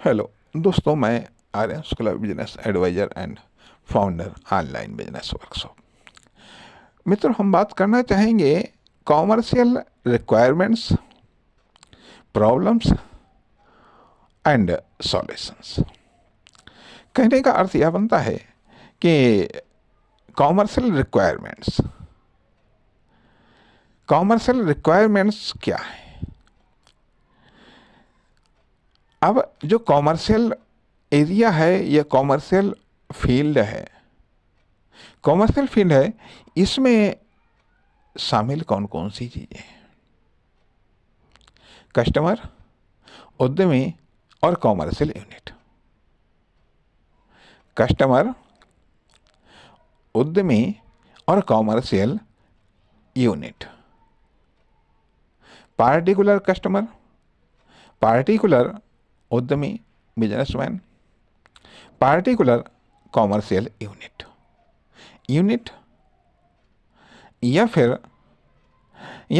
Hello दोस्तों, मैं Aryan Shukla, business adviser and founder online business workshop. मित्रों, हम बात करना चाहेंगे commercial requirements, problems and solutions. कहने का अर्थ यह बनता है कि कॉमर्शियल रिक्वायरमेंट्स क्या है। अब जो कॉमर्शियल एरिया है या कॉमर्शियल फील्ड है, इसमें शामिल कौन कौन सी चीज़ें हैं? कस्टमर, उद्यमी और कॉमर्शियल यूनिट। कस्टमर, उद्यमी और commercial unit. Particular customer, particular उद्यमी बिजनेसमैन, पार्टिकुलर कॉमर्शियल यूनिट या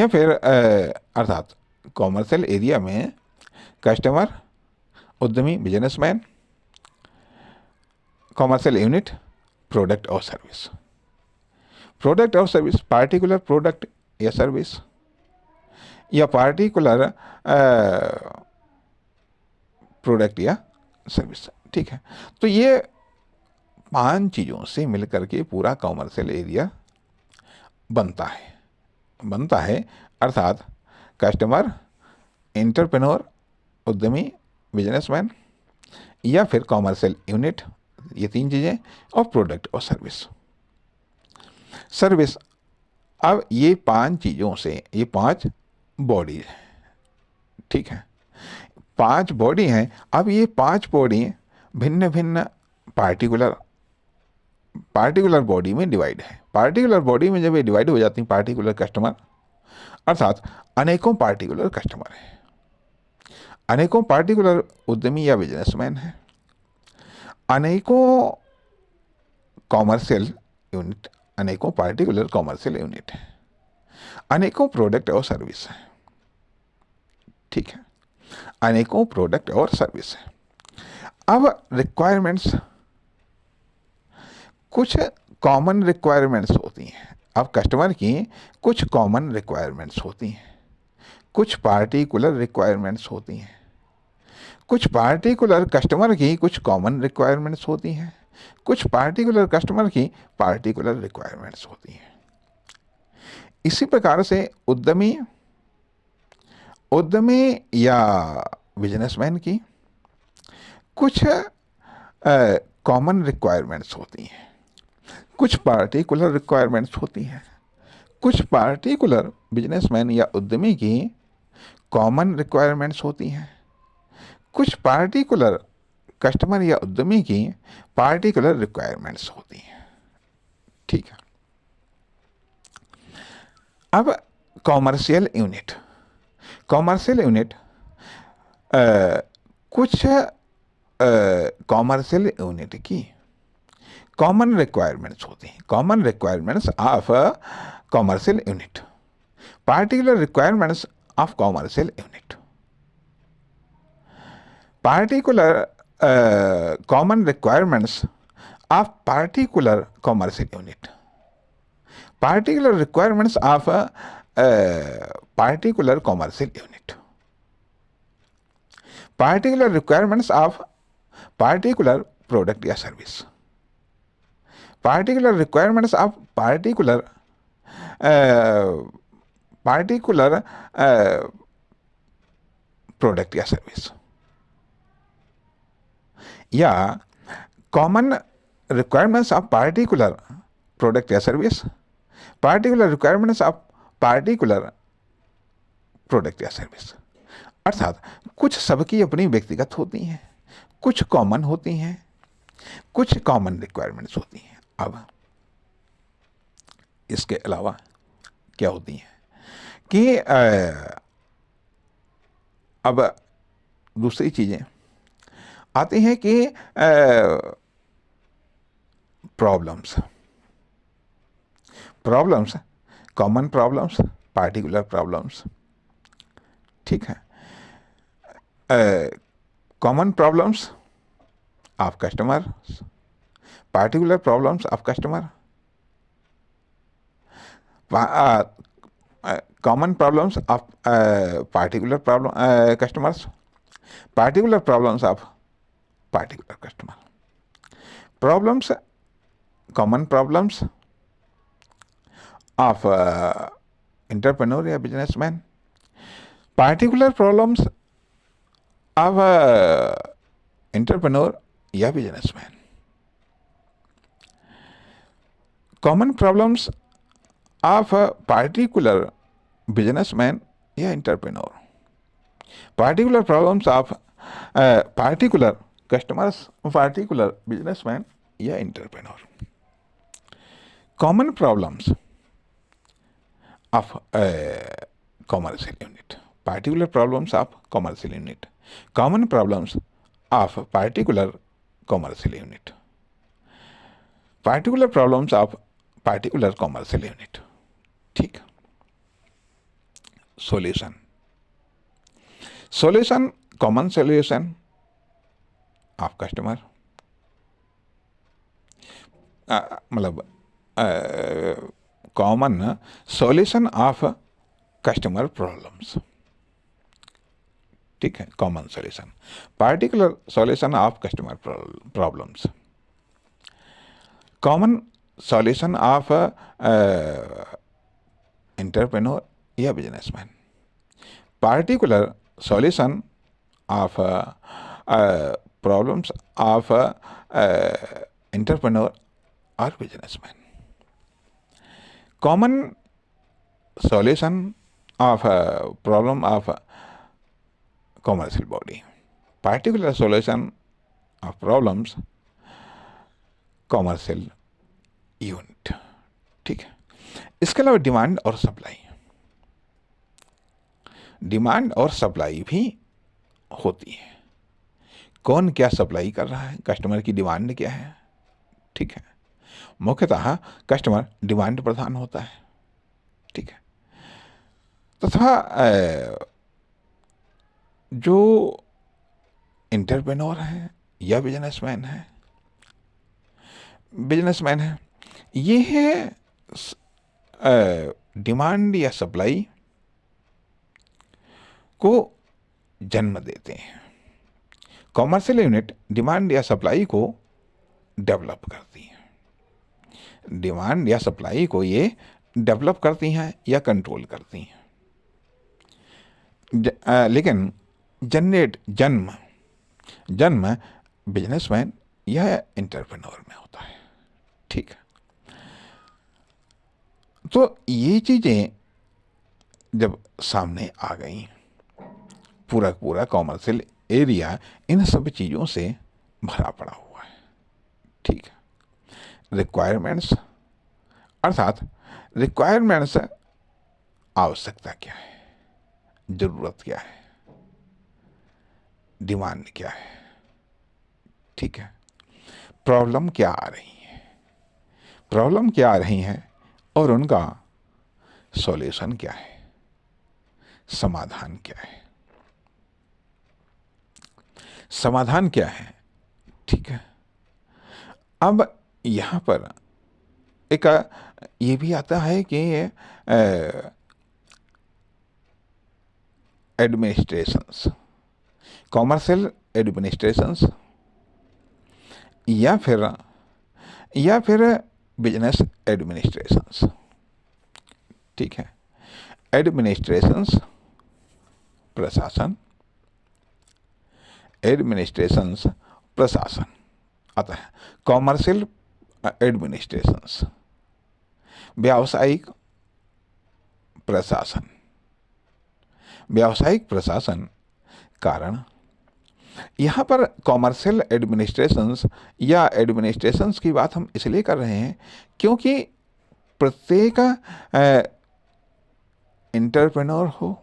फिर अर्थात कॉमर्शियल एरिया में कस्टमर, उद्यमी बिजनेसमैन, कॉमर्शियल यूनिट, प्रोडक्ट और सर्विस। प्रोडक्ट और सर्विस, पार्टिकुलर प्रोडक्ट या सर्विस या पार्टिकुलर प्रोडक्ट या सर्विस। ठीक है, तो ये 5 चीज़ों से मिलकर के पूरा कॉमर्शियल एरिया बनता है अर्थात कस्टमर, एंटरप्रेन्योर, उद्यमी बिजनेसमैन या फिर कॉमर्शियल यूनिट, ये 3 चीज़ें, और प्रोडक्ट और सर्विस। अब ये 5 चीज़ों से, ये 5 बॉडी है। ठीक है, 5 बॉडी हैं। अब ये 5 बॉडी भिन्न भिन्न पार्टिकुलर बॉडी में डिवाइड है। पार्टिकुलर बॉडी में जब ये डिवाइड हो जाती है, पार्टिकुलर कस्टमर अर्थात अनेकों पार्टिकुलर कस्टमर है, अनेकों पार्टिकुलर उद्यमी या बिजनेसमैन है, अनेकों कॉमर्शियल यूनिट, अनेकों पार्टिकुलर कॉमर्शियल यूनिट है, अनेकों प्रोडक्ट और सर्विस है। ठीक है, अनेकों प्रोडक्ट और सर्विस है। अब रिक्वायरमेंट्स, कुछ कॉमन रिक्वायरमेंट्स होती हैं। अब कस्टमर की कुछ कॉमन रिक्वायरमेंट्स होती हैं, कुछ पार्टिकुलर रिक्वायरमेंट्स होती हैं, कुछ पार्टिकुलर कस्टमर की कुछ कॉमन रिक्वायरमेंट्स होती हैं, कुछ पार्टिकुलर कस्टमर की पार्टिकुलर रिक्वायरमेंट्स होती हैं। इसी प्रकार से उद्यमी या बिजनेसमैन की कुछ कॉमन रिक्वायरमेंट्स होती हैं, कुछ पार्टिकुलर रिक्वायरमेंट्स होती हैं, कुछ पार्टिकुलर बिजनेसमैन या उद्यमी की कॉमन रिक्वायरमेंट्स होती हैं, कुछ पार्टिकुलर कस्टमर या उद्यमी की पार्टिकुलर रिक्वायरमेंट्स होती हैं। ठीक है, अब कॉमर्शियल यूनिट कुछ कॉमर्शियल यूनिट की कॉमन रिक्वायरमेंट्स होती हैं। Common requirements of commercial unit, particular requirements of commercial unit, particular common requirements of particular commercial unit, particular requirements of a particular commercial unit, particular requirements of particular product या service, particular requirements of particular product या service, या common requirements of particular product या service, particular requirements of particular product या service. अर्थात कुछ सबकी अपनी व्यक्तिगत होती हैं, कुछ कॉमन होती हैं, कुछ कॉमन रिक्वायरमेंट्स होती हैं। अब इसके अलावा क्या होती हैं कि अब दूसरी चीज़ें आती हैं कि problems, common problems, particular problems. ठीक है, common problems of customer, particular problems of customer, common problems of particular customers, particular problems of particular customer, problems, common problems of entrepreneur या businessman, particular problems of entrepreneur या businessman, common problems of a particular businessman या entrepreneur, particular problems of particular customers, particular businessman या entrepreneur, common problems of commercial unit, particular problems of commercial unit, common problems of particular commercial unit, particular problems of particular commercial unit. ठीक. Solution, solution, common solution of customer, मतलब common solution of customer problems. ठीक है, common solution, particular solution of customer problems, common solution of entrepreneur या businessman, particular solution of problems of entrepreneur or businessman, common solution of problem of commercial body, particular solution of problems commercial unit. ठीक है. इसके अलावा demand और supply, demand और supply भी होती है. कौन क्या सप्लाई कर रहा है, कस्टमर की डिमांड क्या है. ठीक है. मुख्यतः कस्टमर डिमांड प्रधान होता है. ठीक है. तथा जो एंटरप्रेन्योर है या बिजनेसमैन है, ये है डिमांड या सप्लाई को जन्म देते हैं. कॉमर्शियल यूनिट डिमांड या सप्लाई को डेवलप करती है. डिमांड या सप्लाई को ये डेवलप करती हैं या कंट्रोल करती हैं. लेकिन जन्म बिजनेसमैन या एंटरप्रेन्योर में होता है. ठीक है. तो ये चीज़ें जब सामने आ गई, पूरा कॉमर्शियल एरिया इन सब चीज़ों से भरा पड़ा हुआ है. ठीक है. रिक्वायरमेंट्स, अर्थात रिक्वायरमेंट्स आवश्यकता क्या है, ज़रूरत क्या है, डिमांड क्या है. ठीक है. प्रॉब्लम क्या आ रही है और उनका सॉल्यूशन क्या है, समाधान क्या है. ठीक है. अब यहाँ पर एक ये भी आता है कि एडमिनिस्ट्रेशंस, कॉमर्शियल एडमिनिस्ट्रेशंस या फिर बिजनेस एडमिनिस्ट्रेशंस. ठीक है. एडमिनिस्ट्रेशंस प्रशासन, आता है. कॉमर्शियल एडमिनिस्ट्रेशंस व्यावसायिक प्रशासन. कारण यहाँ पर कॉमर्शियल एडमिनिस्ट्रेशंस या एडमिनिस्ट्रेशंस की बात हम इसलिए कर रहे हैं क्योंकि प्रत्येक एंटरप्रेन्योर हो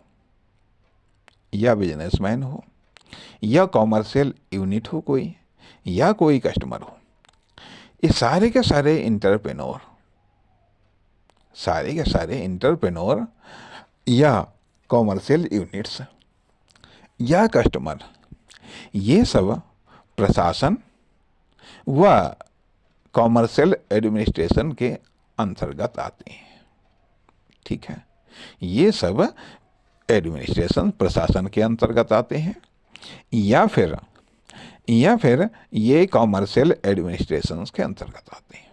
या बिजनेसमैन हो या कॉमर्शियल यूनिट हो कोई, या कोई कस्टमर हो, ये सारे के सारे एंटरप्रेन्योर या कॉमर्शियल यूनिट्स या कस्टमर ये सब प्रशासन व कॉमर्शियल एडमिनिस्ट्रेशन के अंतर्गत आते हैं। ठीक है, ये सब एडमिनिस्ट्रेशन प्रशासन के अंतर्गत आते हैं, या फिर ये कॉमर्शियल एडमिनिस्ट्रेशन के अंतर्गत आते हैं।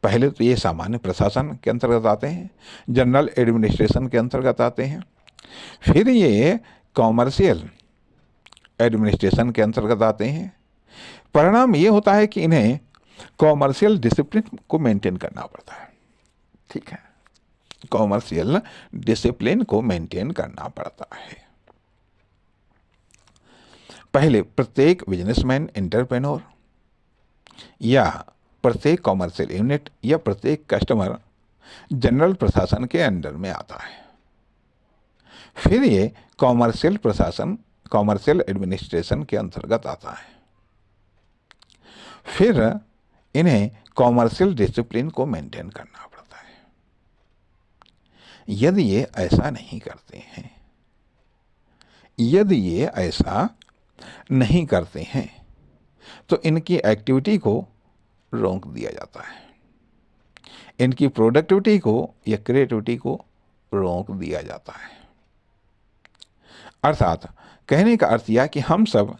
पहले तो ये सामान्य प्रशासन के अंतर्गत आते हैं, जनरल एडमिनिस्ट्रेशन के अंतर्गत आते हैं, फिर ये कॉमर्शियल एडमिनिस्ट्रेशन के अंतर्गत आते हैं। परिणाम ये होता है कि इन्हें कॉमर्शियल डिसिप्लिन को मेंटेन करना पड़ता है। ठीक है, कॉमर्शियल डिसिप्लिन को मेंटेन करना पड़ता है। पहले प्रत्येक बिजनेसमैन, एंटरप्रेन्योर या प्रत्येक कॉमर्शियल यूनिट या प्रत्येक कस्टमर जनरल प्रशासन के अंडर में आता है। फिर ये कॉमर्शियल प्रशासन, कॉमर्शियल एडमिनिस्ट्रेशन के अंतर्गत आता है। फिर इन्हें कॉमर्शियल डिसिप्लिन को मेंटेन करना पड़ता है। यदि ये ऐसा नहीं करते हैं, तो इनकी एक्टिविटी को रोक दिया जाता है, इनकी प्रोडक्टिविटी को या क्रिएटिविटी को रोक दिया जाता है। अर्थात कहने का अर्थ यह कि हम सब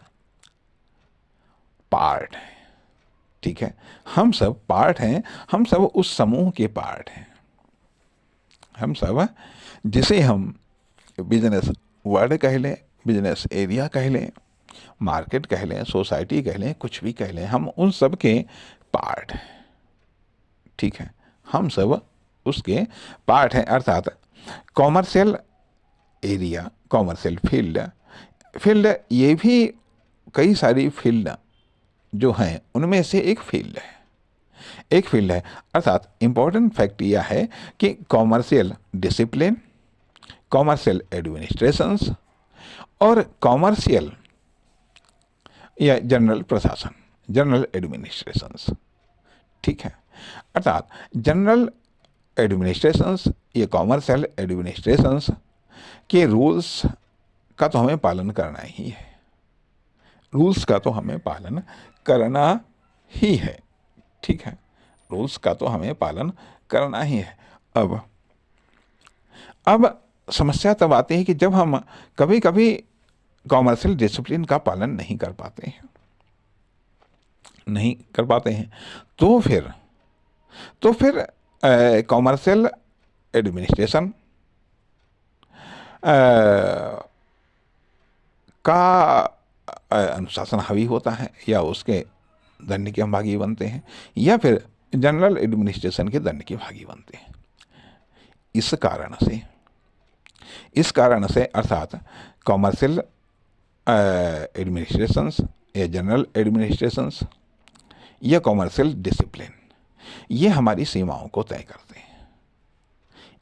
पार्ट हैं। ठीक है, हम सब पार्ट हैं, हम सब उस समूह के पार्ट हैं। हम सब, जिसे हम बिजनेस वर्ल्ड कह लें, बिजनेस एरिया कह लें, मार्केट कह लें, सोसाइटी कह लें, कुछ भी कह लें, हम उन सब के पार्ट हैं। ठीक है, हम सब उसके पार्ट हैं। अर्थात कॉमर्शियल एरिया, कॉमर्शियल फील्ड ये भी कई सारी फील्ड जो हैं उनमें से एक फील्ड है। अर्थात इम्पोर्टेंट फैक्ट यह है कि कॉमर्शियल डिसिप्लिन, कॉमर्शियल एडमिनिस्ट्रेशंस और कॉमर्शियल या जनरल प्रशासन, जनरल एडमिनिस्ट्रेशंस। ठीक है, अर्थात जनरल एडमिनिस्ट्रेशंस या कॉमर्शियल एडमिनिस्ट्रेशंस के रूल्स का तो हमें पालन करना ही है, रूल्स का तो हमें पालन करना ही है। ठीक है, रूल्स का तो हमें पालन करना ही है। अब समस्या तब आती है कि जब हम कभी कभी कॉमर्शियल डिसिप्लिन का पालन नहीं कर पाते हैं, तो फिर कॉमर्शियल एडमिनिस्ट्रेशन का अनुशासन हावी होता है, या उसके दंड के हम भागी बनते हैं, या फिर जनरल एडमिनिस्ट्रेशन के दंड के भागी बनते हैं। इस कारण से अर्थात कॉमर्शियल एडमिनिस्ट्रेशंस या जनरल एडमिनिस्ट्रेशंस या कॉमर्शियल डिसिप्लिन, ये हमारी सीमाओं को तय करते हैं।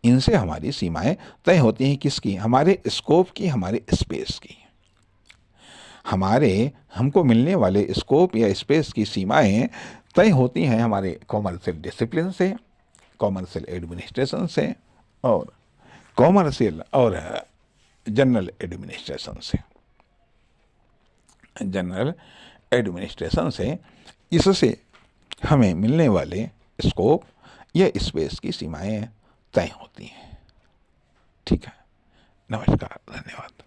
इनसे हमारी सीमाएं तय होती हैं। किसकी? हमारे स्कोप की, हमारे स्पेस की। हमको मिलने वाले स्कोप या स्पेस की सीमाएं तय होती हैं हमारे कॉमर्शियल डिसिप्लिन से, कॉमर्शियल एडमिनिस्ट्रेशन से और कॉमर्शियल और जनरल एडमिनिस्ट्रेशन से। इससे हमें मिलने वाले स्कोप या स्पेस की सीमाएं तय होती हैं। ठीक है, नमस्कार, धन्यवाद।